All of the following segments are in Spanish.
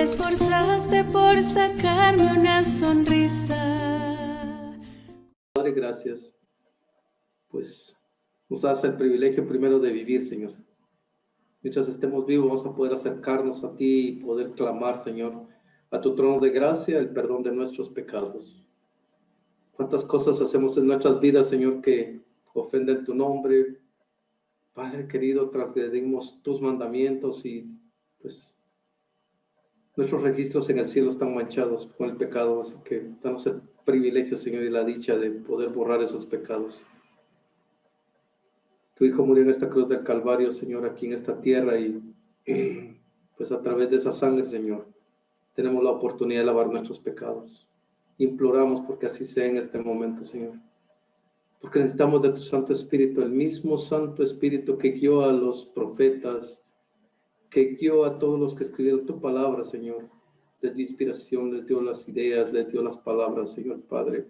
esforzaste por sacarme una sonrisa. Padre, gracias, pues nos das el privilegio primero de vivir, Señor. Mientras estemos vivos vamos a poder acercarnos a ti y poder clamar, Señor, a tu trono de gracia, el perdón de nuestros pecados. Cuántas cosas hacemos en nuestras vidas, Señor, que ofenden tu nombre. Padre querido, transgredimos tus mandamientos y pues nuestros registros en el cielo están manchados con el pecado, así que danos el privilegio, Señor, y la dicha de poder borrar esos pecados. Tu Hijo murió en esta cruz del Calvario, Señor, aquí en esta tierra, y pues a través de esa sangre, Señor, tenemos la oportunidad de lavar nuestros pecados. Imploramos porque así sea en este momento, Señor. Porque necesitamos de tu Santo Espíritu, el mismo Santo Espíritu que guió a los profetas, que guió a todos los que escribieron tu palabra, Señor. Les dio inspiración, les dio las ideas, les dio las palabras, Señor Padre.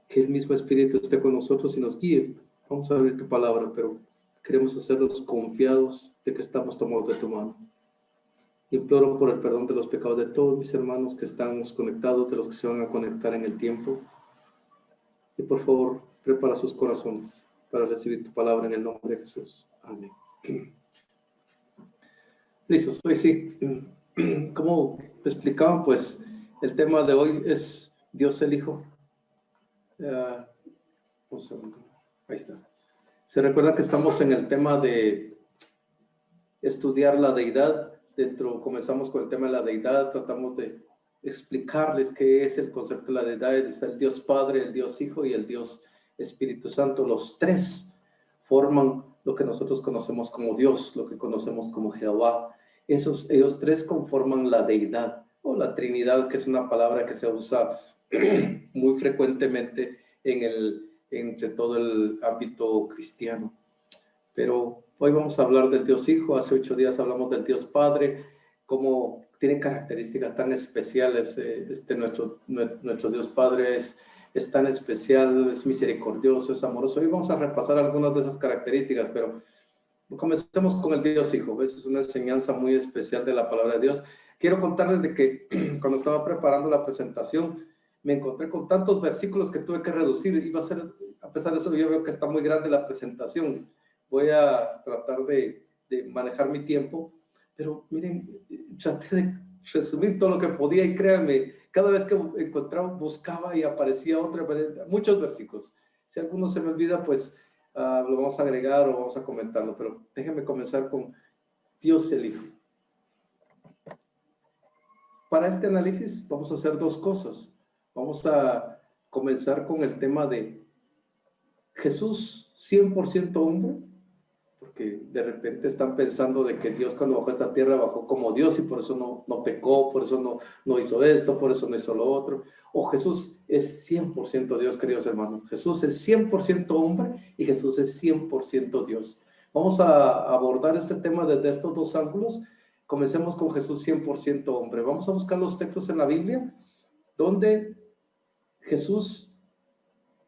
Que el mismo Espíritu esté con nosotros y nos guíe. Vamos a abrir tu palabra, pero queremos hacernos confiados de que estamos tomados de tu mano. Imploro por el perdón de los pecados de todos mis hermanos que estamos conectados, de los que se van a conectar en el tiempo. Y por favor, prepara sus corazones para recibir tu palabra en el nombre de Jesús. Amén. Listos, hoy sí. Como explicaban, pues el tema de hoy es Dios el Hijo. Un segundo. Ahí está. Se recuerda que estamos en el tema de estudiar la deidad. Comenzamos con el tema de la deidad, tratamos de explicarles qué es el concepto de la deidad. Es el Dios Padre, el Dios Hijo y el Dios Espíritu Santo. Los tres forman lo que nosotros conocemos como Dios, lo que conocemos como Jehová. Ellos tres conforman la deidad o la Trinidad, que es una palabra que se usa muy frecuentemente entre todo el ámbito cristiano. Pero hoy vamos a hablar del Dios Hijo. Hace 8 días hablamos del Dios Padre, cómo tiene características tan especiales. Nuestro Dios Padre es tan especial, es misericordioso, es amoroso. Hoy vamos a repasar algunas de esas características, pero comencemos con el Dios Hijo. Esa es una enseñanza muy especial de la palabra de Dios. Quiero contarles de que cuando estaba preparando la presentación, me encontré con tantos versículos que tuve que reducir. A pesar de eso, yo veo que está muy grande la presentación. Voy a tratar de manejar mi tiempo, pero miren, traté de resumir todo lo que podía y créanme, cada vez que encontraba, buscaba y aparecía muchos versículos. Si alguno se me olvida, pues lo vamos a agregar o vamos a comentarlo, pero déjenme comenzar con Dios el Hijo. Para este análisis vamos a hacer dos cosas. Vamos a comenzar con el tema de Jesús 100% hombre, porque de repente están pensando de que Dios cuando bajó a esta tierra bajó como Dios y por eso no pecó, por eso no hizo esto, por eso no hizo lo otro. O Jesús es 100% Dios, queridos hermanos. Jesús es 100% hombre y Jesús es 100% Dios. Vamos a abordar este tema desde estos dos ángulos. Comencemos con Jesús 100% hombre. Vamos a buscar los textos en la Biblia donde Jesús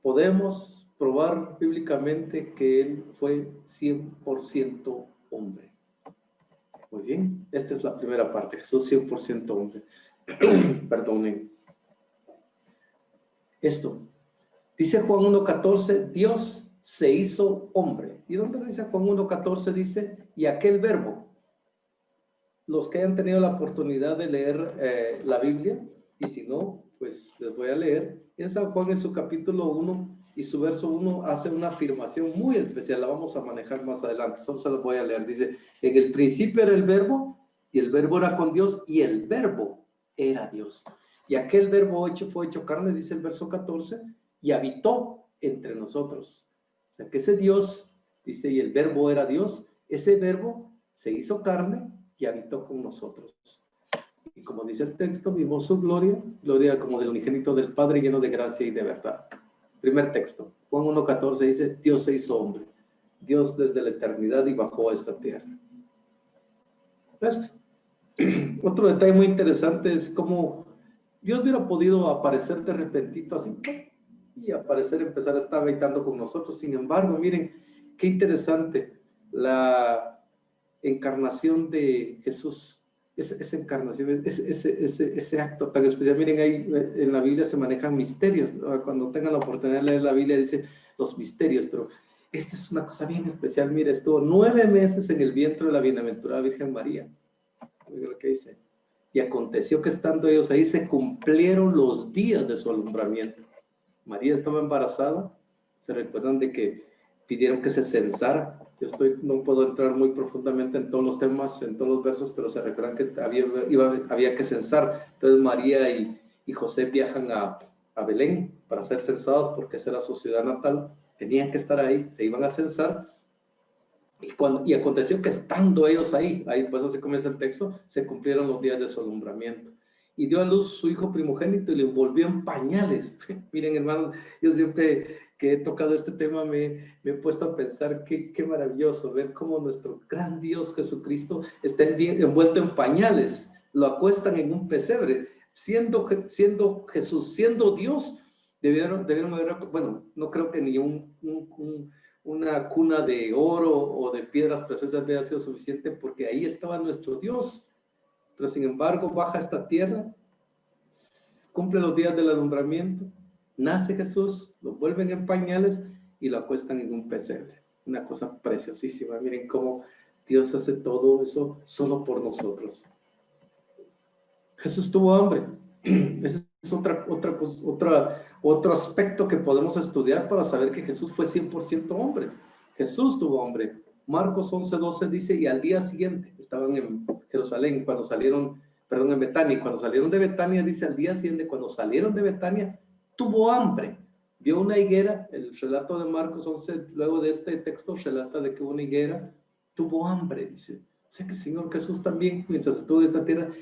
podemos probar bíblicamente que él fue 100% hombre. Muy bien, esta es la primera parte, Jesús 100% hombre. Perdonen. Esto, dice Juan 1:14, Dios se hizo hombre. ¿Y dónde lo dice Juan 1:14? Dice, y aquel verbo. Los que hayan tenido la oportunidad de leer la Biblia, y si no, pues les voy a leer. En San Juan, en su capítulo 1 y su verso 1, hace una afirmación muy especial. La vamos a manejar más adelante, solo se los voy a leer. Dice, en el principio era el verbo, y el verbo era con Dios, y el verbo era Dios. Y aquel verbo fue hecho carne, dice el verso 14, y habitó entre nosotros. O sea, que ese Dios, dice, y el verbo era Dios, ese verbo se hizo carne y habitó con nosotros. Y como dice el texto, vimos su gloria, gloria como del unigénito del Padre, lleno de gracia y de verdad. Primer texto, Juan 1:14 dice, Dios se hizo hombre. Dios desde la eternidad y bajó a esta tierra. Esto. Otro detalle muy interesante es cómo Dios hubiera podido aparecer de repentito así, y empezar a estar habitando con nosotros. Sin embargo, miren, qué interesante la encarnación de Jesús. esa encarnación, ese acto tan especial. Miren, ahí en la Biblia se manejan misterios. Cuando tengan la oportunidad de leer la Biblia, dice los misterios, pero esta es una cosa bien especial. Mire, estuvo 9 meses en el vientre de la bienaventurada Virgen María. Oiga lo que dice. Y aconteció que estando ellos ahí, se cumplieron los días de su alumbramiento. María estaba embarazada. Se recuerdan de que pidieron que se censara. No puedo entrar muy profundamente en todos los temas, en todos los versos, pero se recuerdan que había que censar. Entonces María y José viajan a Belén para ser censados, porque esa era su ciudad natal. Tenían que estar ahí, se iban a censar. Y aconteció que estando ellos ahí, por eso se comienza el texto, se cumplieron los días de su alumbramiento. Y dio a luz su hijo primogénito y le envolvió en pañales. Miren, hermanos, yo siempre que he tocado este tema me he puesto a pensar qué maravilloso ver cómo nuestro gran Dios Jesucristo está envuelto en pañales. Lo acuestan en un pesebre. Siendo Jesús, siendo Dios, debieron haber, bueno, no creo que ni una cuna de oro o de piedras preciosas había sido suficiente, porque ahí estaba nuestro Dios. Pero sin embargo baja a esta tierra, cumple los días del alumbramiento, nace Jesús, lo vuelven en pañales y lo acuestan en un pesebre. Una cosa preciosísima. Miren cómo Dios hace todo eso solo por nosotros. Jesús tuvo hambre. Ese es otro aspecto que podemos estudiar para saber que Jesús fue 100% hombre. Jesús tuvo hambre. Marcos 11:12 dice, y al día siguiente, estaban en Jerusalén, en Betania, cuando salieron de Betania, dice al día siguiente, cuando salieron de Betania, tuvo hambre. Vio una higuera, el relato de Marcos 11, luego de este texto, relata de que una higuera tuvo hambre, dice. O sea que el Señor Jesús también, mientras estuvo en esta tierra,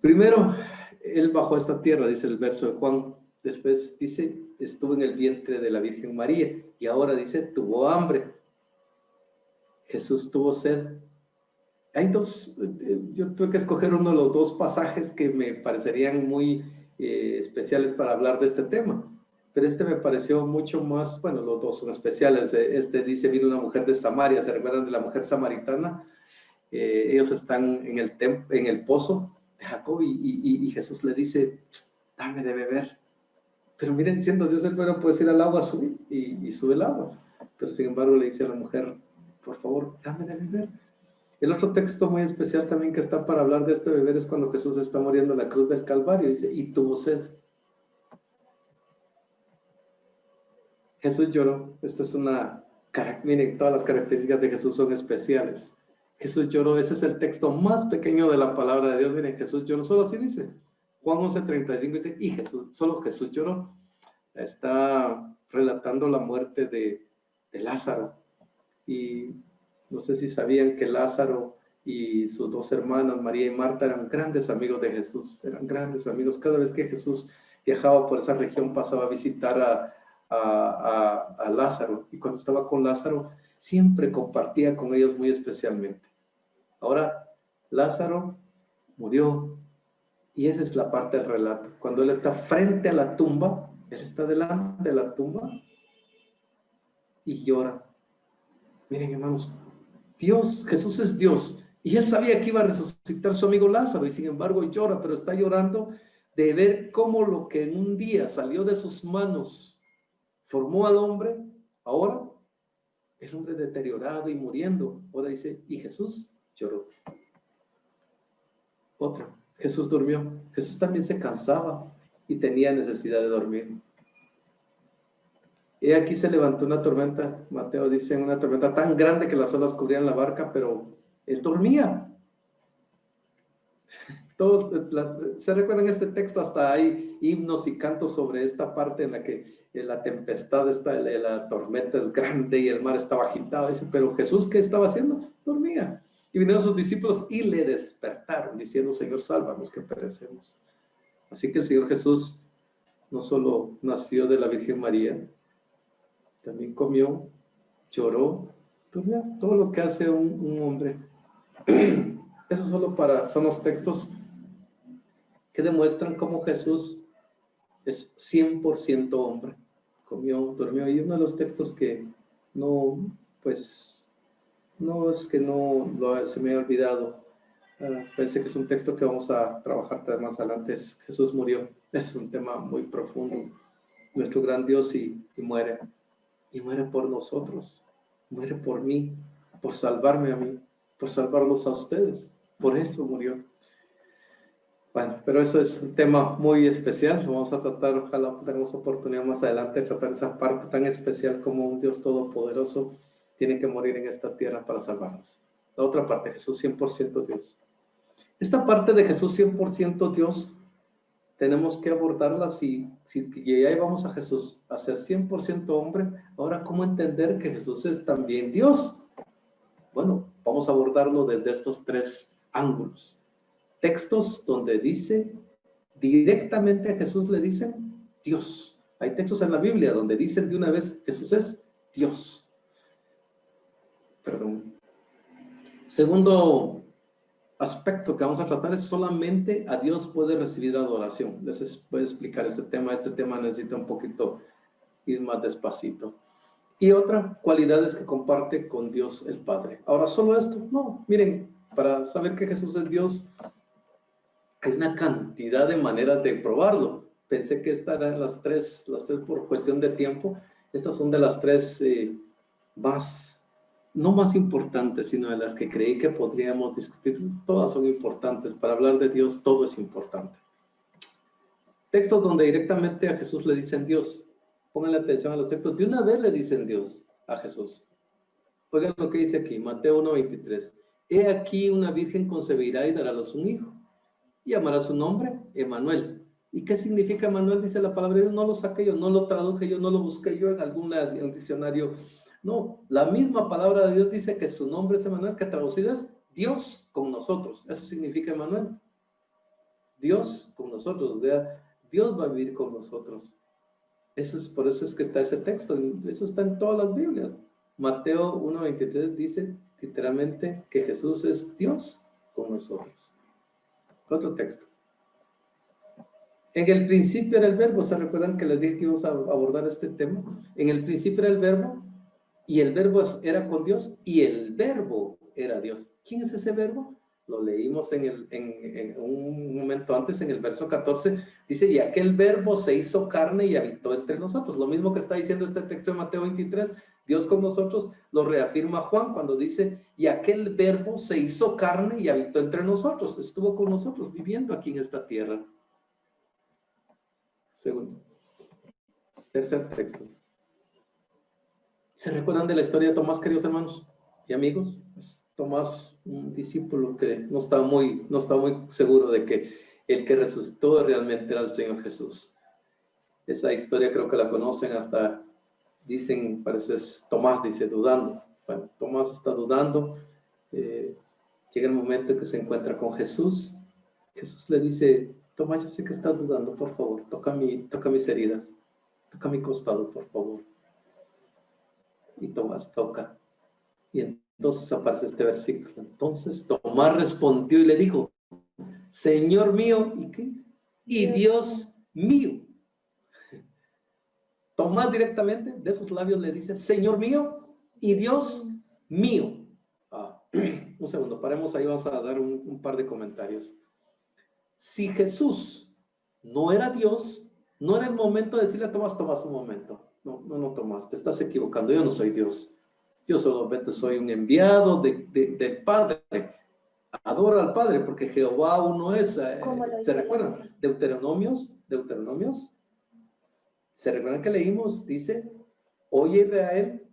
primero, Él bajó a esta tierra, dice el verso de Juan, después dice, estuvo en el vientre de la Virgen María, y ahora dice, tuvo hambre. Jesús tuvo sed. Hay dos, yo tuve que escoger uno de los dos pasajes que me parecerían muy especiales para hablar de este tema, pero este me pareció mucho más, bueno, los dos son especiales. Este dice, vino una mujer de Samaria, ¿se recuerdan de la mujer samaritana? Ellos están en el pozo de Jacob y Jesús le dice, dame de beber. Pero miren, siendo Dios el bueno, puede ir al agua, subir y sube el agua, pero sin embargo le dice a la mujer, por favor, dame de beber. El otro texto muy especial también que está para hablar de este beber es cuando Jesús está muriendo en la cruz del Calvario, dice, y tuvo sed. Jesús lloró. Esta es miren, todas las características de Jesús son especiales. Jesús lloró, ese es el texto más pequeño de la palabra de Dios. Miren, Jesús lloró, solo así dice. Juan 11:35 dice, y solo Jesús lloró. Está relatando la muerte de Lázaro. Y no sé si sabían que Lázaro y sus dos hermanas, María y Marta, eran grandes amigos de Jesús. Eran grandes amigos. Cada vez que Jesús viajaba por esa región, pasaba a visitar a Lázaro. Y cuando estaba con Lázaro, siempre compartía con ellos muy especialmente. Ahora, Lázaro murió. Y esa es la parte del relato. Cuando él está frente a la tumba, él está delante de la tumba y llora. Miren, hermanos, Jesús es Dios. Y él sabía que iba a resucitar su amigo Lázaro y sin embargo llora, pero está llorando de ver cómo lo que en un día salió de sus manos formó al hombre, ahora el hombre deteriorado y muriendo. Ahora dice, y Jesús lloró. Otro, Jesús durmió. Jesús también se cansaba y tenía necesidad de dormir. Y aquí se levantó una tormenta, Mateo dice, una tormenta tan grande que las olas cubrían la barca, pero él dormía. Todos se recuerdan este texto, hasta hay himnos y cantos sobre esta parte en la que la tempestad la tormenta es grande y el mar estaba agitado. Dice, pero Jesús, ¿qué estaba haciendo? Dormía. Y vinieron sus discípulos y le despertaron, diciendo, Señor, sálvanos que perecemos. Así que el Señor Jesús no solo nació de la Virgen María, también comió, lloró, durmió, todo lo que hace un hombre. Eso son los textos que demuestran cómo Jesús es 100% hombre. Comió, durmió. Y uno de los textos que no es que se me ha olvidado Pensé que es un texto que vamos a trabajar más adelante. Jesús murió. Es un tema muy profundo. Nuestro gran Dios y muere. Y muere por nosotros. Muere por mí, por salvarme a mí, por salvarlos a ustedes. Por eso murió. Bueno, pero eso es un tema muy especial. Vamos a tratar, ojalá tengamos oportunidad más adelante de tratar esa parte tan especial como un Dios todopoderoso tiene que morir en esta tierra para salvarnos. La otra parte, Jesús 100% Dios. Esta parte de Jesús 100% Dios, tenemos que abordarla si ya llevamos a Jesús a ser 100% hombre. Ahora, ¿cómo entender que Jesús es también Dios? Bueno, vamos a abordarlo desde estos tres ángulos. Textos donde dice, directamente a Jesús le dicen Dios. Hay textos en la Biblia donde dicen de una vez, Jesús es Dios. Perdón. Segundo aspecto que vamos a tratar es solamente a Dios puede recibir adoración. Les voy a explicar este tema necesita un poquito ir más despacito. Y otra, cualidades que comparte con Dios el Padre. Ahora, ¿solo esto? No, miren, para saber que Jesús es Dios, hay una cantidad de maneras de probarlo. Pensé que estas eran las tres por cuestión de tiempo. Estas son de las tres no más importantes, sino de las que creí que podríamos discutir. Todas son importantes. Para hablar de Dios, todo es importante. Textos donde directamente a Jesús le dicen Dios. Pónganle atención a los textos. De una vez le dicen Dios a Jesús. Oigan lo que dice aquí, Mateo 1:23. He aquí una virgen concebirá y dará a luz un hijo. Y llamará su nombre Emanuel. ¿Y qué significa Emanuel? Dice la palabra de Dios. No lo saqué yo, no lo traduje yo, no lo busqué yo en un diccionario. No, la misma palabra de Dios dice que su nombre es Emanuel, que traducido es Dios con nosotros. Eso significa Emanuel. Dios con nosotros, o sea, Dios va a vivir con nosotros. Por eso es que está ese texto, eso está en todas las Biblias. Mateo 1:23 dice literalmente que Jesús es Dios con nosotros. Otro texto. En el principio era el verbo. ¿Se recuerdan que les dije que íbamos a abordar este tema? En el principio era el verbo, y el verbo era con Dios, y el verbo era Dios. ¿Quién es ese verbo? Lo leímos en un momento antes, en el verso 14, dice, y aquel verbo se hizo carne y habitó entre nosotros. Lo mismo que está diciendo este texto de Mateo 23, Dios con nosotros, lo reafirma Juan cuando dice, y aquel verbo se hizo carne y habitó entre nosotros, estuvo con nosotros, viviendo aquí en esta tierra. Segundo. Tercer texto. ¿Se recuerdan de la historia de Tomás, queridos hermanos y amigos? Tomás, un discípulo que no estaba muy seguro de que el que resucitó realmente era el Señor Jesús. Esa historia creo que la conocen, hasta dicen, parece Tomás dice dudando. Bueno, Tomás está dudando, llega el momento en que se encuentra con Jesús. Jesús le dice, Tomás, yo sé que estás dudando, por favor, toca mis heridas, toca mi costado, por favor. Y Tomás toca. Y entonces aparece este versículo. Entonces Tomás respondió y le dijo, Señor mío, ¿y qué? Y Dios mío. Tomás directamente de sus labios le dice, Señor mío y Dios mío. Un segundo, paremos ahí, vamos a dar un par de comentarios. Si Jesús no era Dios, no era el momento de decirle a Tomás, Tomás, un momento. No, Tomás, te estás equivocando, yo no soy Dios. Yo solamente soy un enviado del Padre. Adoro al Padre porque Jehová uno es. ¿Se recuerdan? Deuteronomios. ¿Se recuerdan que leímos? Dice, oye Israel,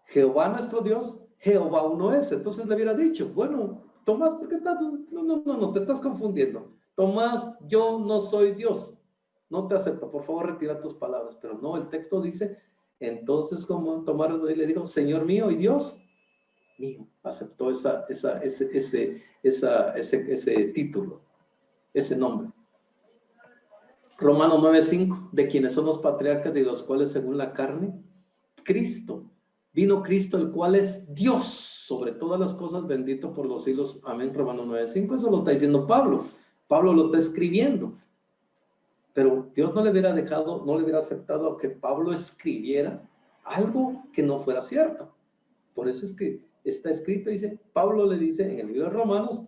Jehová nuestro Dios, Jehová uno es. Entonces le hubiera dicho, bueno, Tomás, ¿por qué estás? No, te estás confundiendo. Tomás, yo no soy Dios. No te acepto, por favor retira tus palabras. Pero no, el texto dice, entonces como Tomás le dijo, Señor mío y Dios mío. Aceptó ese título, ese nombre. Romanos 9:5, de quienes son los patriarcas y los cuales según la carne, Cristo. Vino Cristo, el cual es Dios sobre todas las cosas, bendito por los siglos. Amén. Romanos 9:5, eso lo está diciendo Pablo. Pablo lo está escribiendo. Pero Dios no le hubiera aceptado que Pablo escribiera algo que no fuera cierto. Por eso es que está escrito, dice, Pablo le dice en el libro de Romanos,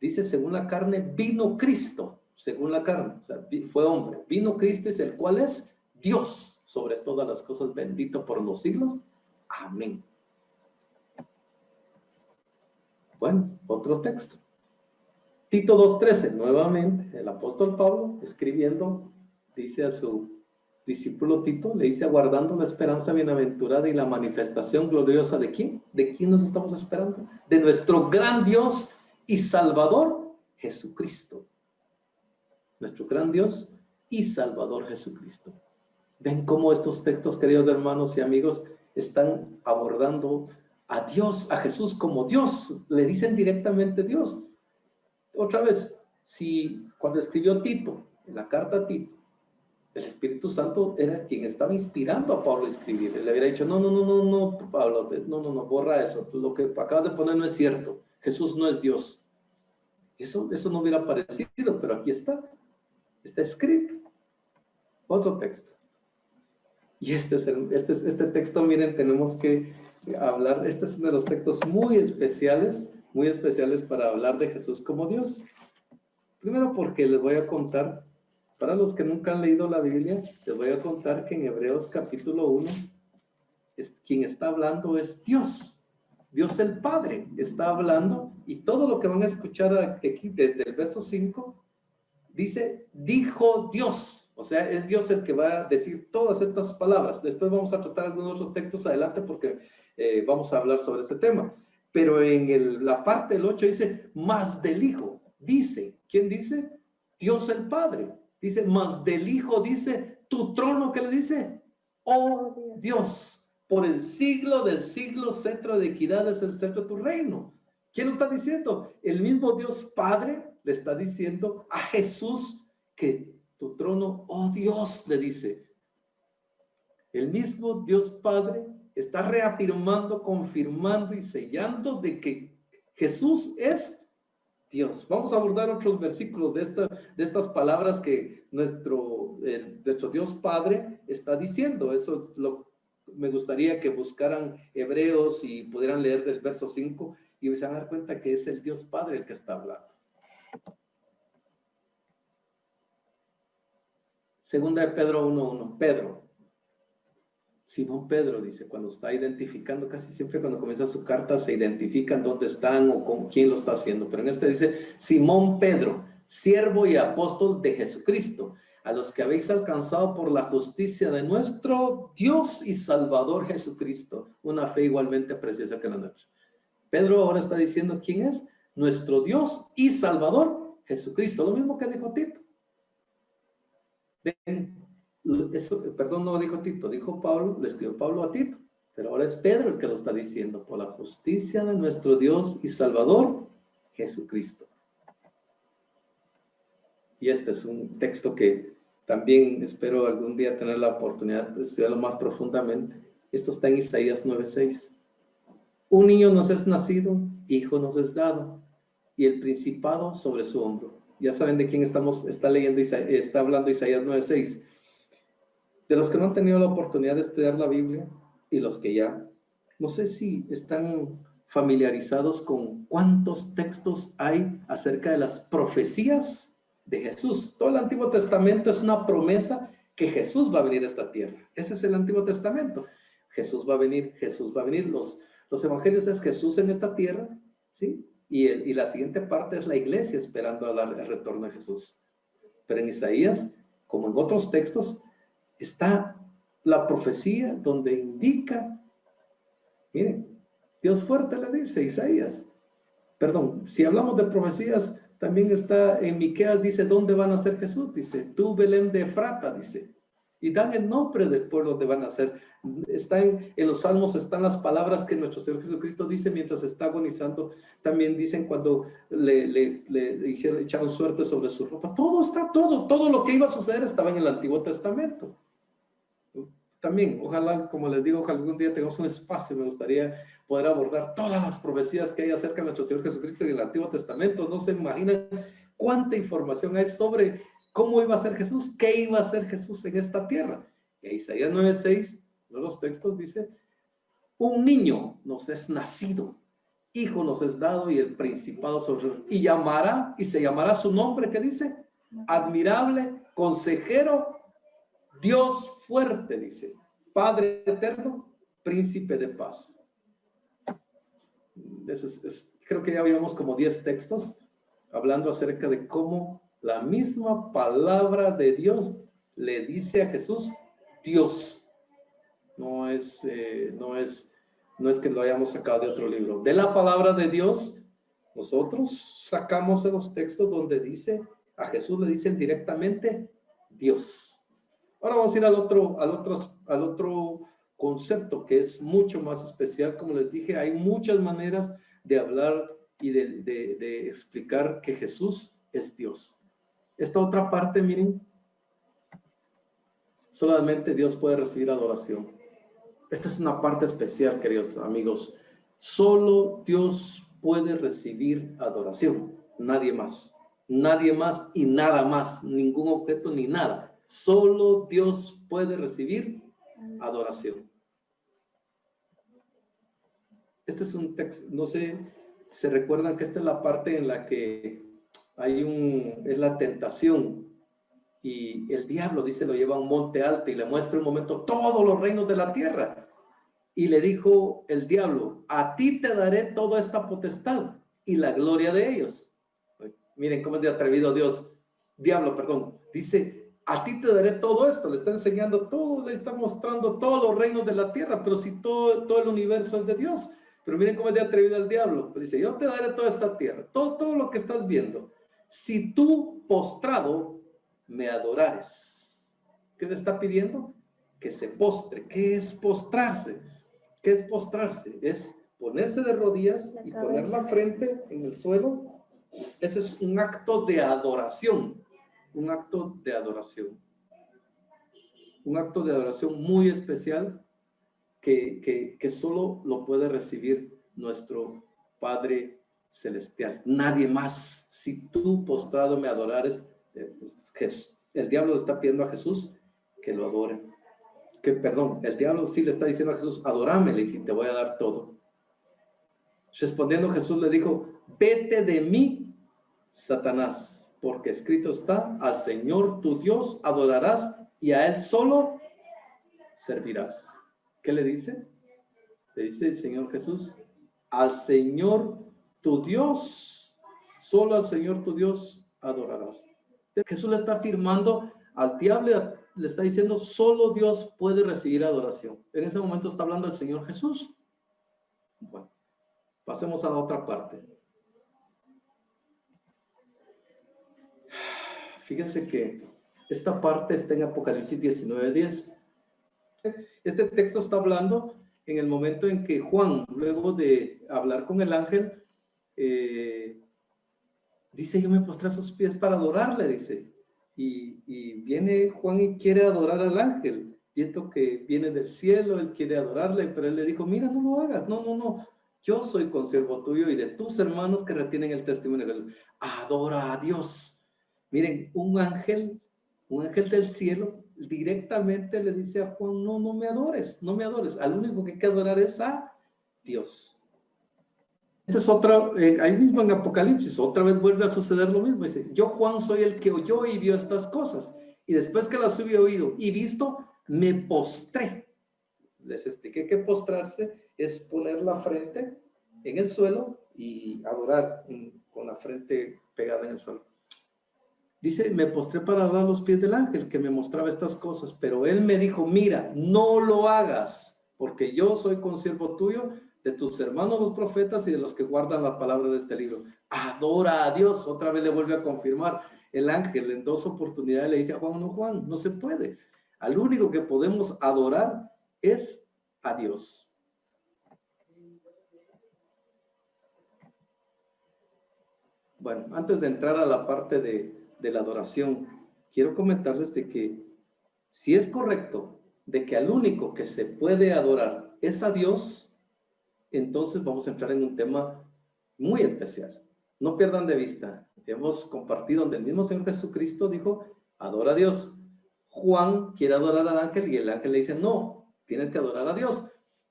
dice según la carne, vino Cristo, según la carne, o sea, fue hombre. Vino Cristo, es el cual es Dios sobre todas las cosas, bendito por los siglos. Amén. Bueno, otro texto. Tito 2:13, nuevamente, el apóstol Pablo, escribiendo, dice a su discípulo Tito, le dice, aguardando la esperanza bienaventurada y la manifestación gloriosa ¿de quién? ¿De quién nos estamos esperando? De nuestro gran Dios y Salvador, Jesucristo. Nuestro gran Dios y Salvador Jesucristo. Ven cómo estos textos, queridos hermanos y amigos, están abordando a Dios, a Jesús como Dios. Le dicen directamente Dios. Otra vez, si cuando escribió Tito, en la carta a Tito, el Espíritu Santo era quien estaba inspirando a Pablo a escribir. Él le hubiera dicho, no, Pablo, no, borra eso. Lo que acabas de poner no es cierto. Jesús no es Dios. Eso no hubiera parecido, pero aquí está escrito. Otro texto. Y este texto, miren, tenemos que hablar, este es uno de los textos muy especiales para hablar de Jesús como Dios. Primero porque les voy a contar, para los que nunca han leído la Biblia, les voy a contar que en Hebreos capítulo 1, quien está hablando es Dios. Dios el Padre está hablando, y todo lo que van a escuchar aquí desde el verso 5, dice, dijo Dios. O sea, es Dios el que va a decir todas estas palabras. Después vamos a tratar algunos otros textos adelante porque vamos a hablar sobre este tema. Pero en la parte del 8 dice, más del Hijo. Dice, ¿quién dice? Dios el Padre. Dice, más del Hijo, dice, tu trono, ¿qué le dice? Oh Dios, por el siglo del siglo, cetro de equidad es el cetro de tu reino. ¿Quién lo está diciendo? El mismo Dios Padre le está diciendo a Jesús que tu trono, oh Dios, le dice. El mismo Dios Padre está reafirmando, confirmando y sellando de que Jesús es Dios. Vamos a abordar otros versículos de estas palabras que nuestro Dios Padre está diciendo. Eso me gustaría que buscaran Hebreos y pudieran leer del verso 5 y se van a dar cuenta que es el Dios Padre el que está hablando. Segunda de Pedro 1:1. Pedro. Simón Pedro dice, cuando está identificando, casi siempre cuando comienza su carta se identifican dónde están o con quién lo está haciendo. Pero en este dice, Simón Pedro, siervo y apóstol de Jesucristo, a los que habéis alcanzado por la justicia de nuestro Dios y Salvador Jesucristo. Una fe igualmente preciosa que la nuestra. Pedro ahora está diciendo quién es nuestro Dios y Salvador Jesucristo. Lo mismo que dijo Tito. Perdón, no dijo Tito, dijo Pablo, le escribió Pablo a Tito, pero ahora es Pedro el que lo está diciendo, por la justicia de nuestro Dios y Salvador, Jesucristo. Y este es un texto que también espero algún día tener la oportunidad de estudiarlo más profundamente. Esto está en Isaías 9:6. Un niño nos es nacido, hijo nos es dado, y el principado sobre su hombro. Ya saben de quién está hablando Isaías 9:6. De los que no han tenido la oportunidad de estudiar la Biblia y los que ya, no sé si están familiarizados con cuántos textos hay acerca de las profecías de Jesús. Todo el Antiguo Testamento es una promesa que Jesús va a venir a esta tierra. Ese es el Antiguo Testamento. Jesús va a venir, Jesús va a venir. Los evangelios es Jesús en esta tierra, ¿sí? Y la siguiente parte es la iglesia esperando el retorno de Jesús. Pero en Isaías, como en otros textos, está la profecía donde indica, miren, Dios fuerte le dice Isaías. Perdón, si hablamos de profecías, también está en Miqueas, dice, ¿dónde van a ser Jesús? Dice, tú Belén de Efrata, dice. Y dan el nombre del pueblo donde van a ser. En los Salmos están las palabras que nuestro Señor Jesucristo dice mientras está agonizando. También dicen cuando le echaron suerte sobre su ropa. Todo lo que iba a suceder estaba en el Antiguo Testamento. También, ojalá, como les digo, ojalá algún día tengamos un espacio, me gustaría poder abordar todas las profecías que hay acerca de nuestro Señor Jesucristo en el Antiguo Testamento. No se imaginan cuánta información hay sobre cómo iba a ser Jesús, qué iba a ser Jesús en esta tierra. Y Isaías 9:6, uno de los textos dice, un niño nos es nacido, Hijo nos es dado y el principado sobre, y llamará, y se llamará su nombre, ¿qué dice? Admirable, consejero, Dios fuerte, dice, Padre eterno, príncipe de paz. Creo que ya habíamos como 10 textos hablando acerca de cómo la misma palabra de Dios le dice a Jesús, Dios. No es que lo hayamos sacado de otro libro. De la palabra de Dios, nosotros sacamos en los textos donde dice, a Jesús le dicen directamente, Dios. Ahora vamos a ir al otro concepto que es mucho más especial. Como les dije, hay muchas maneras de hablar y de explicar que Jesús es Dios. Esta otra parte, miren, solamente Dios puede recibir adoración. Esta es una parte especial, queridos amigos. Solo Dios puede recibir adoración. Nadie más. Nadie más y nada más. Ningún objeto ni nada. Solo Dios puede recibir adoración. Este es un texto, no sé, se recuerdan que esta es la parte en la que es la tentación. Y el diablo, dice, lo lleva a un monte alto y le muestra un momento todos los reinos de la tierra. Y le dijo el diablo, a ti te daré toda esta potestad y la gloria de ellos. Miren cómo es de atrevido diablo, perdón. Dice, a ti te daré todo esto. Le está enseñando todo, le está mostrando todos los reinos de la tierra, pero si todo el universo es de Dios. Pero miren cómo es de atrevido el diablo. Dice, yo te daré toda esta tierra, todo lo que estás viendo. Si tú postrado me adorares. ¿Qué le está pidiendo? Que se postre. ¿Qué es postrarse? ¿Qué es postrarse? Es ponerse de rodillas y poner la frente en el suelo. Ese es un acto de adoración. Un acto de adoración. Un acto de adoración muy especial que solo lo puede recibir nuestro Padre Celestial. Nadie más. Si tú postrado me adorares, el diablo le está pidiendo a Jesús que lo adore. El diablo sí le está diciendo a Jesús, adorámele y si te voy a dar todo. Respondiendo Jesús le dijo, vete de mí, Satanás, porque escrito está, al Señor tu Dios adorarás y a Él solo servirás. ¿Qué le dice? Le dice el Señor Jesús, al Señor tu Dios, solo al Señor tu Dios adorarás. Jesús le está afirmando al diablo, le está diciendo, solo Dios puede recibir adoración. En ese momento está hablando el Señor Jesús. Bueno, pasemos a la otra parte. Fíjense que esta parte está en Apocalipsis 19:10. Este texto está hablando en el momento en que Juan, luego de hablar con el ángel, dice, yo me postré a sus pies para adorarle, dice. Y viene Juan y quiere adorar al ángel, viendo que viene del cielo, él quiere adorarle, pero él le dijo, mira, no lo hagas, no, yo soy consiervo tuyo y de tus hermanos que retienen el testimonio de Jesús. Adora a Dios. Miren, un ángel del cielo directamente le dice a Juan, no me adores, al único que hay que adorar es a Dios. Este es otro, ahí mismo en Apocalipsis, otra vez vuelve a suceder lo mismo. Dice, yo Juan soy el que oyó y vio estas cosas. Y después que las hubiera oído y visto, me postré. Les expliqué que postrarse es poner la frente en el suelo y adorar con la frente pegada en el suelo. Dice, me postré para adorar los pies del ángel que me mostraba estas cosas. Pero él me dijo, mira, no lo hagas, porque yo soy consiervo tuyo, de tus hermanos los profetas y de los que guardan la palabra de este libro. Adora a Dios. Otra vez le vuelve a confirmar el ángel. En 2 oportunidades le dice a Juan, no se puede. Al único que podemos adorar es a Dios. Bueno, antes de entrar a la parte de la adoración, quiero comentarles de que si es correcto de que al único que se puede adorar es a Dios, entonces vamos a entrar en un tema muy especial. No pierdan de vista. Hemos compartido donde el mismo Señor Jesucristo dijo, adora a Dios. Juan quiere adorar al ángel y el ángel le dice, no, tienes que adorar a Dios.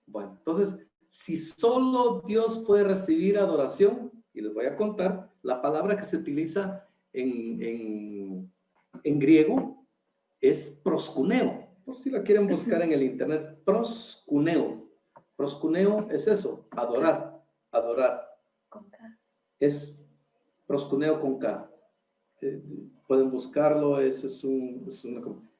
Bueno, entonces si solo Dios puede recibir adoración, y les voy a contar, la palabra que se utiliza en griego es proskuneo. Por si la quieren buscar en el internet, proskuneo. Proskuneo es eso, adorar, adorar. Con K. Es proskuneo con K. Pueden buscarlo,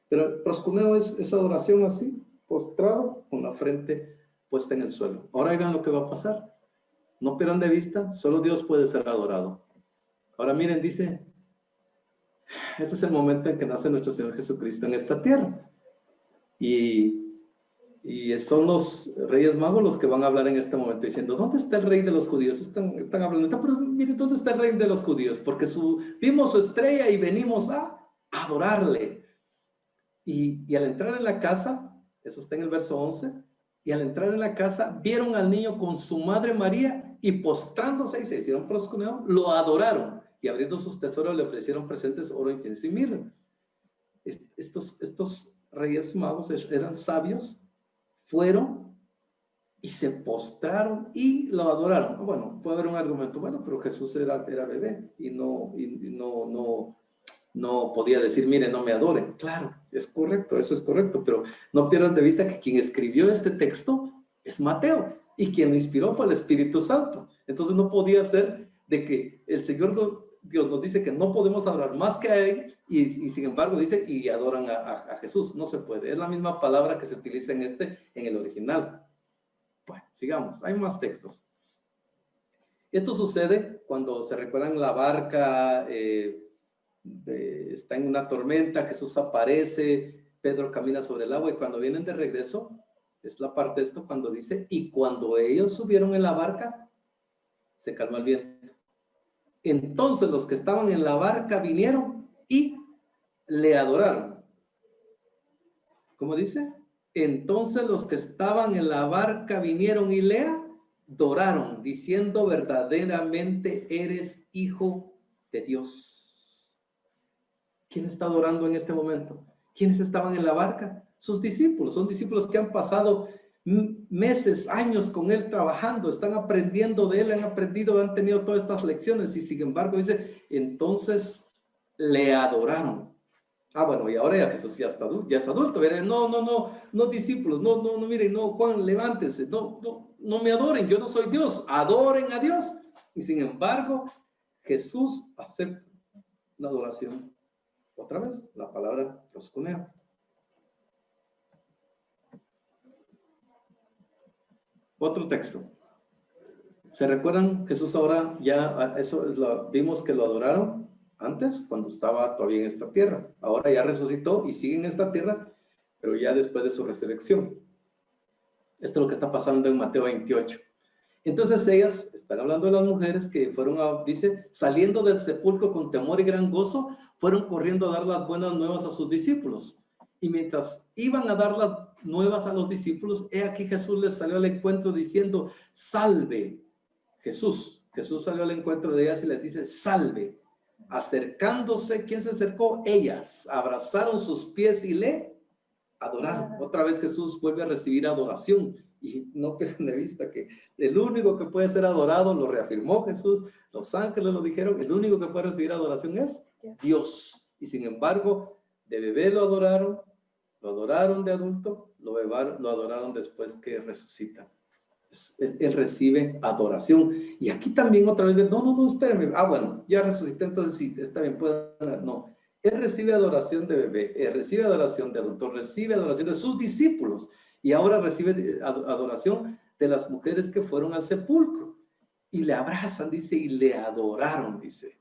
pero proskuneo es adoración así, postrado, con la frente puesta en el suelo. Ahora hagan lo que va a pasar. No pierdan de vista, solo Dios puede ser adorado. Ahora miren, dice, este es el momento en que nace nuestro Señor Jesucristo en esta tierra. Y son los reyes magos los que van a hablar en este momento diciendo, ¿dónde está el rey de los judíos? Están hablando, pero miren, ¿dónde está el rey de los judíos? Porque vimos su estrella y venimos a adorarle. Y al entrar en la casa, eso está en el verso 11, y al entrar en la casa, vieron al niño con su madre María y postrándose y se hicieron proskuneo, lo adoraron y abriendo sus tesoros le ofrecieron presentes, oro, incienso y mirra. Estos reyes magos eran sabios, fueron y se postraron y lo adoraron. Bueno, puede haber un argumento, bueno, pero Jesús era bebé y no podía decir, mire, no me adoren. Claro, es correcto, eso es correcto, pero no pierdan de vista que quien escribió este texto es Mateo y quien lo inspiró fue el Espíritu Santo. Entonces no podía ser de que el Señor Dios nos dice que no podemos adorar más que a Él y sin embargo dice, y adoran a Jesús. No se puede, es la misma palabra que se utiliza en el original. Bueno, sigamos, hay más textos. Esto sucede cuando se recuerdan la barca, está en una tormenta, Jesús aparece, Pedro camina sobre el agua y cuando vienen de regreso, es la parte de esto cuando dice, y cuando ellos subieron en la barca, se calmó el viento. Entonces los que estaban en la barca vinieron y le adoraron. ¿Cómo dice? Entonces los que estaban en la barca vinieron y le adoraron, diciendo verdaderamente eres hijo de Dios. ¿Quién está adorando en este momento? ¿Quiénes estaban en la barca? Sus discípulos. Son discípulos que han pasado meses, años con él trabajando, están aprendiendo de él, han tenido todas estas lecciones y sin embargo dice, entonces le adoraron. Bueno, y ahora ya Jesús ya es adulto. No discípulos, no, miren, no, Juan, levántense, no me adoren, yo no soy Dios, adoren a Dios. Y sin embargo, Jesús acepta la adoración. Otra vez, la palabra proskuneo. Otro texto. ¿Se recuerdan? Jesús ahora ya, vimos que lo adoraron antes, cuando estaba todavía en esta tierra. Ahora ya resucitó y sigue en esta tierra, pero ya después de su resurrección. Esto es lo que está pasando en Mateo 28. Entonces ellas, están hablando de las mujeres que fueron, dice, saliendo del sepulcro con temor y gran gozo, fueron corriendo a dar las buenas nuevas a sus discípulos. Y mientras iban a dar las nuevas a los discípulos, he aquí Jesús les salió al encuentro diciendo, salve. Jesús salió al encuentro de ellas y les dice, salve. Acercándose, ¿quién se acercó? Ellas. Abrazaron sus pies y le adoraron. Otra vez Jesús vuelve a recibir adoración. Y no pierdan de vista que el único que puede ser adorado, lo reafirmó Jesús, los ángeles lo dijeron, el único que puede recibir adoración es Dios. Y sin embargo, de bebé lo adoraron de adulto, lo adoraron después que resucita. Él recibe adoración. Y aquí también otra vez, no, espérame. Bueno, ya resucité, entonces sí, está bien, no. Él recibe adoración de bebé, él recibe adoración de adulto, recibe adoración de sus discípulos. Y ahora recibe adoración de las mujeres que fueron al sepulcro. Y le abrazan, dice, y le adoraron, dice.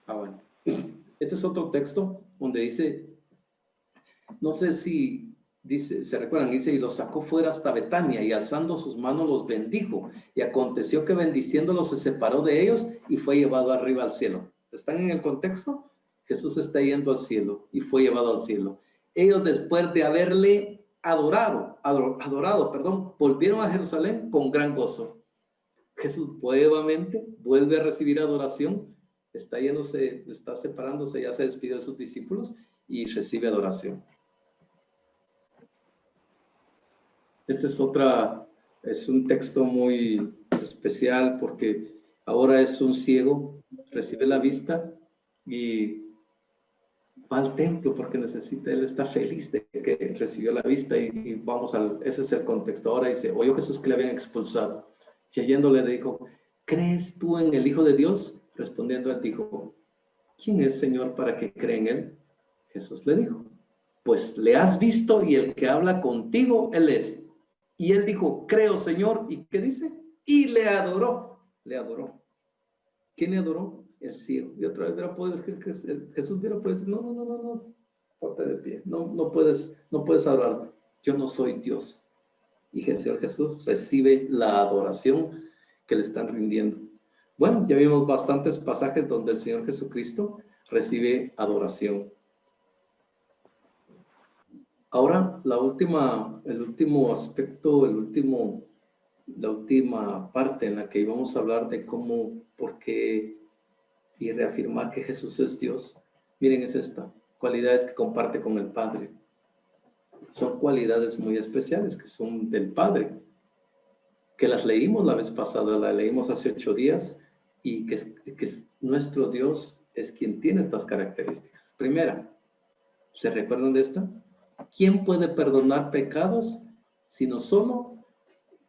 Bueno. Este es otro texto donde dice, no sé si dice, se recuerdan, dice, y los sacó fuera hasta Betania y alzando sus manos los bendijo. Y aconteció que bendiciéndolos se separó de ellos y fue llevado arriba al cielo. ¿Están en el contexto? Jesús está yendo al cielo y fue llevado al cielo. Ellos después de haberle adorado, volvieron a Jerusalén con gran gozo. Jesús nuevamente vuelve a recibir adoración, está separándose, ya se despidió de sus discípulos y recibe adoración. Este es un texto muy especial porque ahora es un ciego, recibe la vista y va al templo porque él está feliz de que recibió la vista y ese es el contexto. Ahora dice, oyó Jesús que le habían expulsado. Y yéndole dijo, ¿crees tú en el Hijo de Dios? Respondiendo él dijo, ¿quién es, Señor, para que cree en él? Jesús le dijo, pues le has visto y el que habla contigo, él es. Y él dijo, creo, Señor. ¿Y qué dice? Y le adoró. Le adoró. ¿Quién le adoró? El ciego. Y otra vez hubiera podido decir que Jesús hubiera podido decir, no, ponte de pie. No puedes adorarme. Yo no soy Dios. Y el Señor Jesús recibe la adoración que le están rindiendo. Bueno, ya vimos bastantes pasajes donde el Señor Jesucristo recibe adoración. Ahora, el último aspecto, la última parte en la que íbamos a hablar de cómo, por qué y reafirmar que Jesús es Dios. Miren, es esta, cualidades que comparte con el Padre. Son cualidades muy especiales que son del Padre, que las leímos la vez pasada, la leímos hace 8 días, y que nuestro Dios es quien tiene estas características. Primera, ¿se recuerdan de esta? ¿Quién puede perdonar pecados sino solo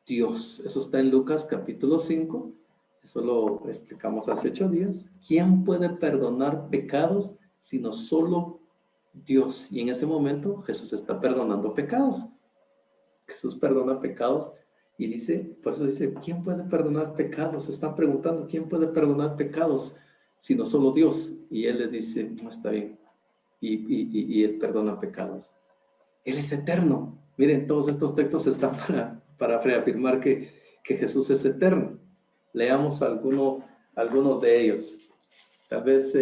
Dios? Eso está en Lucas capítulo 5. Eso lo explicamos hace 8 días. ¿Quién puede perdonar pecados sino solo Dios? Y en ese momento Jesús está perdonando pecados. Jesús perdona pecados y dice, por eso dice, ¿quién puede perdonar pecados? Se están preguntando, ¿quién puede perdonar pecados sino solo Dios? Y él les dice, no, está bien. Y él perdona pecados. Él es eterno. Miren, todos estos textos están para reafirmar que Jesús es eterno. Leamos algunos de ellos. Tal vez,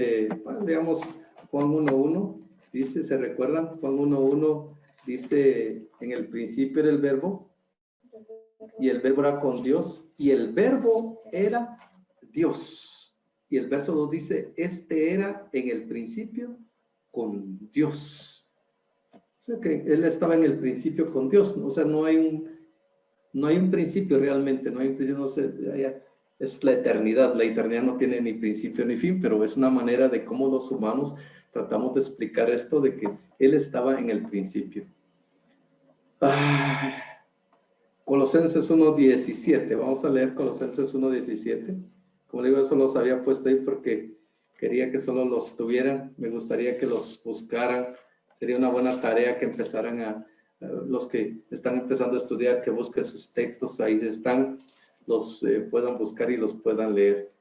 leamos Juan 1:1. Dice, ¿se recuerdan? Juan 1:1 dice, en el principio era el verbo, y el verbo era con Dios, y el verbo era Dios. Y el verso 2 dice, este era en el principio con Dios. O sea que él estaba en el principio con Dios, ¿no? O sea, no hay un principio realmente, no hay un principio, no sé, es la eternidad no tiene ni principio ni fin, pero es una manera de cómo los humanos tratamos de explicar esto de que él estaba en el principio. Colosenses 1:17, vamos a leer Colosenses 1:17. Como digo, eso los había puesto ahí porque quería que solo los tuvieran, me gustaría que los buscaran. Sería una buena tarea que empezaran los que están empezando a estudiar, que busquen sus textos, ahí están, los puedan buscar y los puedan leer.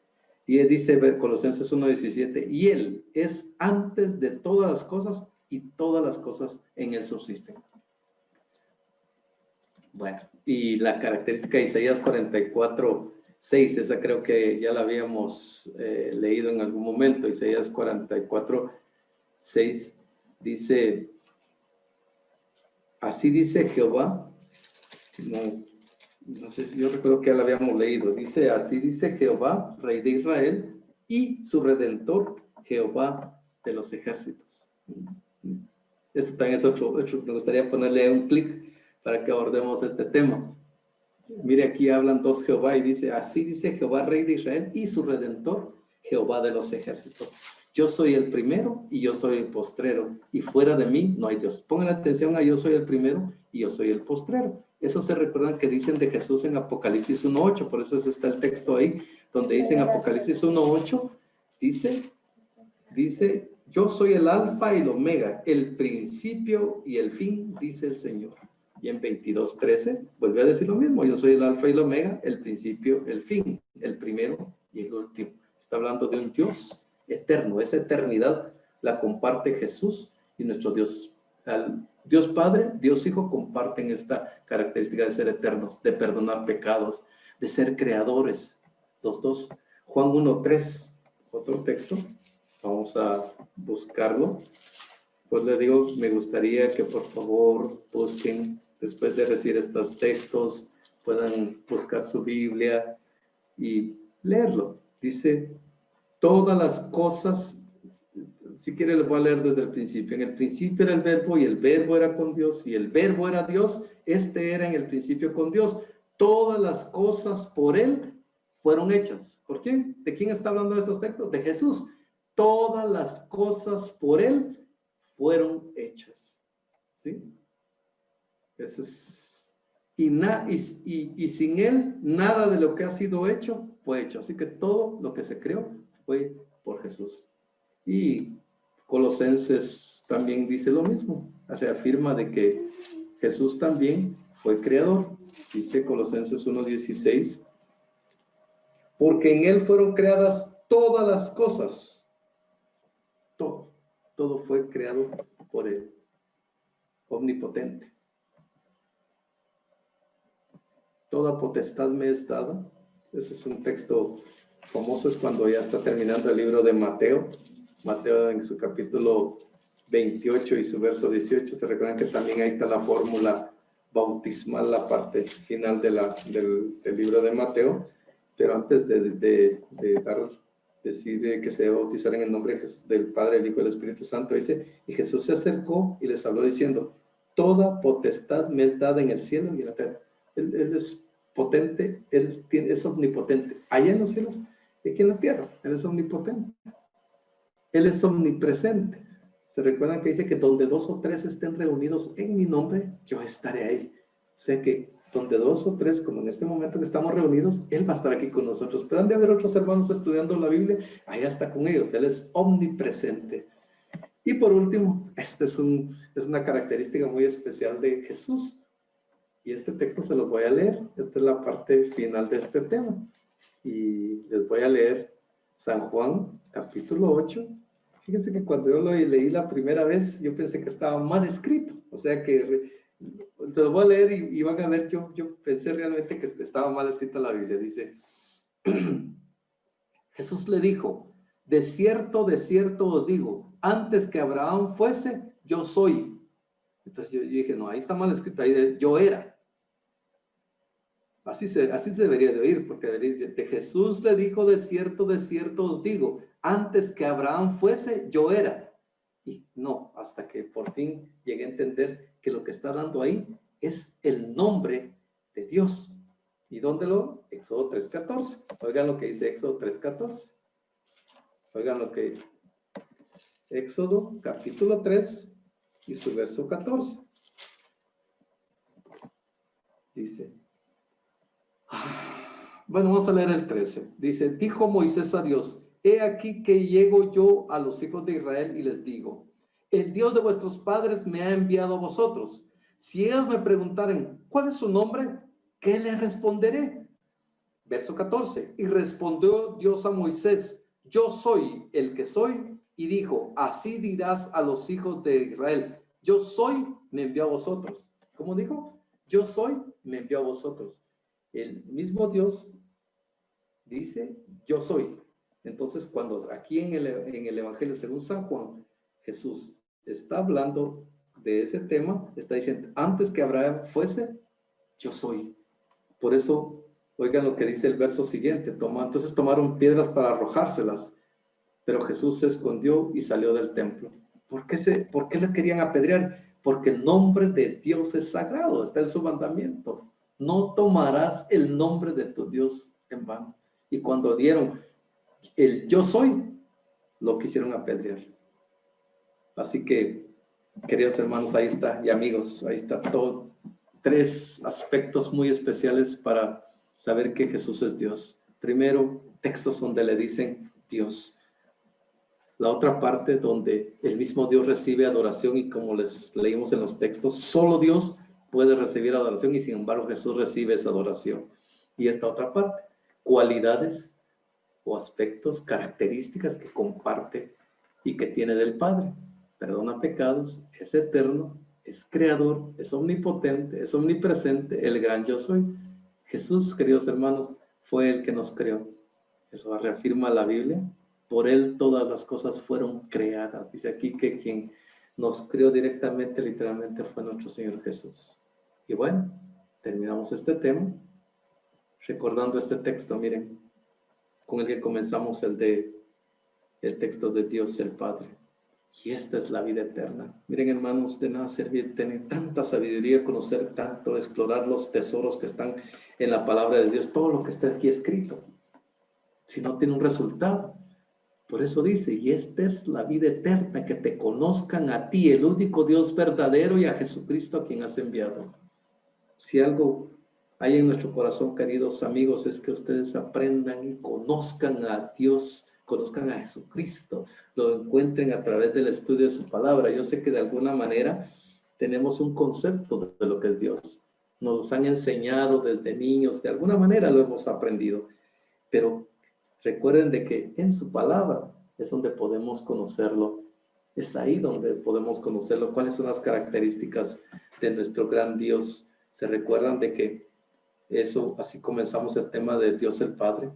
Y dice Colosenses 1:17, y Él es antes de todas las cosas y todas las cosas en Él subsisten. Bueno, y la característica de Isaías 44:6, esa creo que ya la habíamos leído en algún momento. Isaías 44:6 dice, así dice Jehová, no sé, yo recuerdo que ya la habíamos leído, dice, así dice Jehová, Rey de Israel, y su Redentor, Jehová de los ejércitos. Esto también es otro, me gustaría ponerle un clic para que abordemos este tema. Mire, aquí hablan dos Jehová y dice, así dice Jehová, Rey de Israel, y su Redentor, Jehová de los ejércitos. Yo soy el primero y yo soy el postrero, y fuera de mí no hay Dios. Pongan atención a yo soy el primero y yo soy el postrero. Eso se recuerdan que dicen de Jesús en Apocalipsis 1:8, por eso está el texto ahí, donde dice en Apocalipsis 1:8, dice, yo soy el alfa y el omega, el principio y el fin, dice el Señor. Y en 22:13 vuelve a decir lo mismo, yo soy el alfa y el omega, el principio, el fin, el primero y el último. Está hablando de un Dios eterno, esa eternidad la comparte Jesús y nuestro Dios. Dios Padre, Dios Hijo comparten esta característica de ser eternos, de perdonar pecados, de ser creadores. Los dos. Juan 1:3, otro texto. Vamos a buscarlo. Pues les digo, me gustaría que por favor busquen, después de recibir estos textos, puedan buscar su Biblia y leerlo. Dice, todas las cosas, si quiere les voy a leer desde el principio. En el principio era el verbo y el verbo era con Dios y el verbo era Dios. Este era en el principio con Dios. Todas las cosas por él fueron hechas. ¿Por quién? ¿De quién está hablando de estos textos? De Jesús. Todas las cosas por él fueron hechas. ¿Sí? Eso es. Y sin él, nada de lo que ha sido hecho fue hecho. Así que todo lo que se creó fue por Jesús. Y Colosenses también dice lo mismo. Reafirma de que Jesús también fue creador. Dice Colosenses 1:16. Porque en él fueron creadas todas las cosas. Todo fue creado por él. Omnipotente. Toda potestad me es dada. Ese es un texto famoso, es cuando ya está terminando el libro de Mateo. Mateo en su capítulo 28 y su verso 18. Se recuerdan que también ahí está la fórmula bautismal, la parte final del libro de Mateo. Pero antes de decir que se debe bautizar en el nombre del Padre, el Hijo y el Espíritu Santo, dice, y Jesús se acercó y les habló diciendo, toda potestad me es dada en el cielo y en la tierra. Él es potente, es omnipotente. Allá en los cielos y aquí en la tierra, él es omnipotente. Él es omnipresente. ¿Se recuerdan que dice que donde 2 o 3 estén reunidos en mi nombre, yo estaré ahí? O sea que donde 2 o 3, como en este momento que estamos reunidos, Él va a estar aquí con nosotros. Pero han de haber otros hermanos estudiando la Biblia, allá está con ellos. Él es omnipresente. Y por último, esta es una característica muy especial de Jesús. Y este texto se los voy a leer. Esta es la parte final de este tema. Y les voy a leer San Juan, capítulo 8. Fíjense que cuando yo lo leí la primera vez, yo pensé que estaba mal escrito. O sea que se lo voy a leer y van a ver, yo pensé realmente que estaba mal escrita la Biblia. Dice, Jesús le dijo, de cierto os digo, antes que Abraham fuese, yo soy. Entonces yo dije, no, ahí está mal escrito, ahí yo era. Así se debería de oír, porque debería decir, de Jesús le dijo, de cierto os digo, antes que Abraham fuese, yo era. Y no, hasta que por fin llegué a entender que lo que está dando ahí es el nombre de Dios. ¿Y dónde lo? Éxodo 3:14. Oigan lo que dice Éxodo 3:14. Oigan lo que Éxodo capítulo 3 y su verso 14. Dice, bueno, vamos a leer el 13. Dice, dijo Moisés a Dios, he aquí que llego yo a los hijos de Israel y les digo, el Dios de vuestros padres me ha enviado a vosotros. Si ellos me preguntaren, ¿cuál es su nombre? ¿Qué les responderé? Verso 14. Y respondió Dios a Moisés, yo soy el que soy. Y dijo, así dirás a los hijos de Israel, yo soy, me envió a vosotros. ¿Cómo dijo? Yo soy, me envió a vosotros. El mismo Dios dice, yo soy. Entonces, cuando aquí en el Evangelio según San Juan, Jesús está hablando de ese tema, está diciendo, antes que Abraham fuese, yo soy. Por eso, oigan lo que dice el verso siguiente, entonces tomaron piedras para arrojárselas, pero Jesús se escondió y salió del templo. ¿Por qué le querían apedrear? Porque el nombre de Dios es sagrado, está en su mandamiento. No tomarás el nombre de tu Dios en vano. Y cuando dieron el yo soy, lo quisieron apedrear. Así que, queridos hermanos, ahí está, y amigos, ahí está todo. 3 aspectos muy especiales para saber que Jesús es Dios. Primero, textos donde le dicen Dios. La otra parte donde el mismo Dios recibe adoración y como les leímos en los textos, solo Dios puede recibir adoración y sin embargo Jesús recibe esa adoración. Y esta otra parte, cualidades o aspectos, características que comparte y que tiene del Padre. Perdona pecados, es eterno, es creador, es omnipotente, es omnipresente, el gran yo soy. Jesús, queridos hermanos, fue el que nos creó. Eso reafirma la Biblia. Por él todas las cosas fueron creadas. Dice aquí que quien nos creó directamente, literalmente, fue nuestro Señor Jesús. Y bueno, terminamos este tema recordando este texto, miren, con el que comenzamos el texto de Dios el Padre. Y esta es la vida eterna. Miren, hermanos, de nada servir tener tanta sabiduría, conocer tanto, explorar los tesoros que están en la palabra de Dios, todo lo que está aquí escrito, si no tiene un resultado. Por eso dice, y esta es la vida eterna, que te conozcan a ti, el único Dios verdadero, y a Jesucristo a quien has enviado. Si algo hay en nuestro corazón, queridos amigos, es que ustedes aprendan y conozcan a Dios, conozcan a Jesucristo, lo encuentren a través del estudio de su palabra. Yo sé que de alguna manera tenemos un concepto de lo que es Dios. Nos han enseñado desde niños, de alguna manera lo hemos aprendido, pero recuerden de que en su palabra es donde podemos conocerlo. Es ahí donde podemos conocerlo. ¿Cuáles son las características de nuestro gran Dios? ¿Se recuerdan de que eso, así comenzamos el tema de Dios el Padre?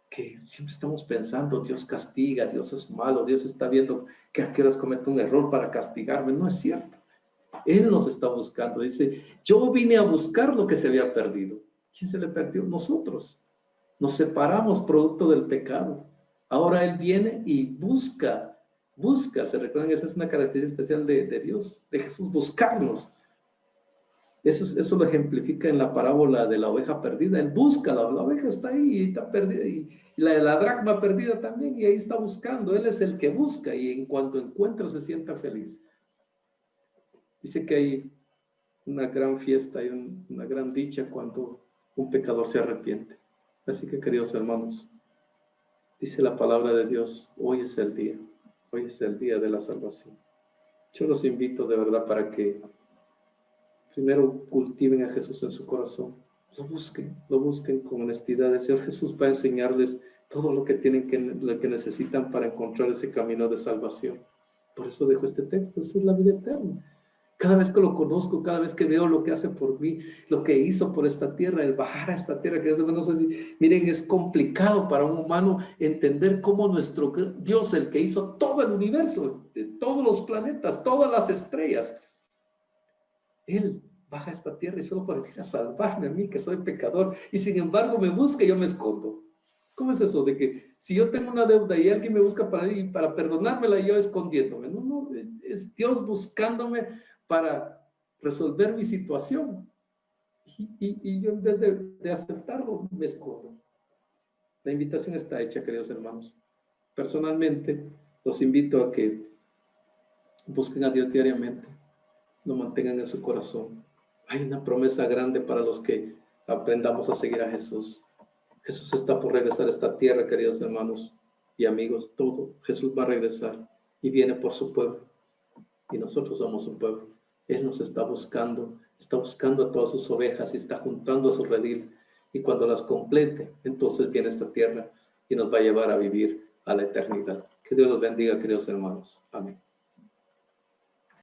Que siempre estamos pensando, Dios castiga, Dios es malo, Dios está viendo que a qué horas cometo un error para castigarme. No es cierto. Él nos está buscando. Dice, yo vine a buscar lo que se había perdido. ¿Quién se le perdió? Nosotros. Nos separamos producto del pecado. Ahora Él viene y busca. ¿Se recuerdan? Esa es una característica especial de Dios, de Jesús, buscarnos. Eso lo ejemplifica en la parábola de la oveja perdida. Él busca, la oveja está ahí y está perdida. Y la dracma perdida también, y ahí está buscando. Él es el que busca, y en cuanto encuentra se sienta feliz. Dice que hay una gran fiesta, hay una gran dicha cuando un pecador se arrepiente. Así que, queridos hermanos, dice la palabra de Dios, hoy es el día de la salvación. Yo los invito de verdad para que primero cultiven a Jesús en su corazón, lo busquen con honestidad. El Señor Jesús va a enseñarles todo lo que lo que necesitan para encontrar ese camino de salvación. Por eso dejo este texto, esta es la vida eterna. Cada vez que lo conozco, cada vez que veo lo que hace por mí, lo que hizo por esta tierra, el bajar a esta tierra, que no sé si, miren, es complicado para un humano entender cómo nuestro Dios, el que hizo todo el universo, de todos los planetas, todas las estrellas, Él baja a esta tierra y solo para venir a salvarme a mí, que soy pecador, y sin embargo me busca y yo me escondo. ¿Cómo es eso de que si yo tengo una deuda y alguien me busca para perdonármela y yo escondiéndome? No, es Dios buscándome para resolver mi situación. Y yo en vez de aceptarlo, me escondo. La invitación está hecha, queridos hermanos. Personalmente, los invito a que busquen a Dios diariamente, lo mantengan en su corazón. Hay una promesa grande para los que aprendamos a seguir a Jesús. Jesús está por regresar a esta tierra, queridos hermanos y amigos. Todo, Jesús va a regresar y viene por su pueblo. Y nosotros somos su pueblo. Él nos está buscando a todas sus ovejas y está juntando a su redil. Y cuando las complete, entonces viene esta tierra y nos va a llevar a vivir a la eternidad. Que Dios los bendiga, queridos hermanos. Amén.